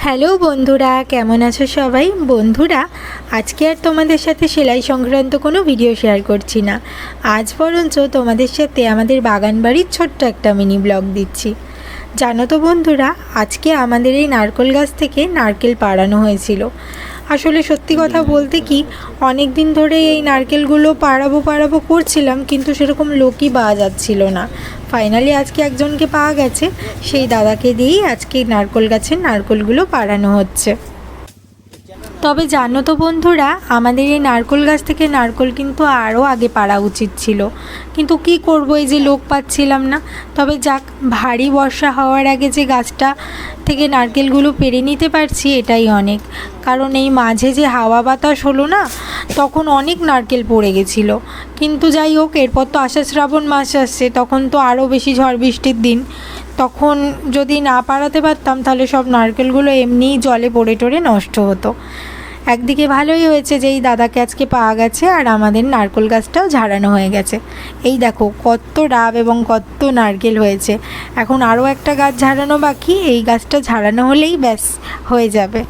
Hello বন্ধুরা, কেমন আছো সবাই? বন্ধুরা, আজকে আর তোমাদের সাথে সেলাই সংক্রান্ত কোনো ভিডিও শেয়ার করছি না। আজ বরঞ্চ তোমাদের সাথে আমাদের বাগান বাড়ির ছোট্ট একটা মিনি ব্লগ দিচ্ছি। জানো তো বন্ধুরা, আজকে আমাদের এই নারকেল গাছ থেকে নারকেল পাড়ানো হয়েছিল। আসলে সত্যি কথা বলতে কি, অনেক দিন ধরে এই নারকেলগুলো পাড়াবো করছিলাম, কিন্তু সেরকম লোকই পাওয়া যাচ্ছিল না। ফাইনালি আজকে একজনকে পাওয়া গেছে, সেই দাদাকে দিয়েই আজকে নারকেল গাছের নারকেলগুলো পাড়ানো হচ্ছে। তবে জানো তো বন্ধুরা, আমাদের এই নারকেল গাছ থেকে নারকেল কিন্তু আরও আগে পাড়া উচিত ছিল, কিন্তু কি করব, এই যে লোক পাচ্ছিলাম না। তবে যাক, ভারী বর্ষা হওয়ার আগে যে গাছটা থেকে নারকেলগুলো পেরে নিতে পারছি এটাই অনেক। কারণ এই মাঝে যে হাওয়া বাতাস হলো না, তখন অনেক নারকেল পড়ে গেছিলো। কিন্তু যাই হোক, এরপর তো আষাঢ় শ্রাবণ মাস আসছে, তখন তো আরও বেশি ঝড় বৃষ্টির দিন। তখন যদি না পাড়াতে পারতাম তাহলে সব নারকেলগুলো এমনিই জলে পড়ে টড়ে নষ্ট হতো। একদিকে ভালোই হয়েছে যে এই দাদাকে আজকে পাওয়া গেছে, আর আমাদের নারকেল গাছটাও ঝাড়ানো হয়ে গেছে। এই দেখো কত ডাব এবং কত নারকেল হয়েছে। এখন আরও একটা গাছ ঝাড়ানো বাকি, এই গাছটা ঝাড়ানো হলেই ব্যাস হয়ে যাবে।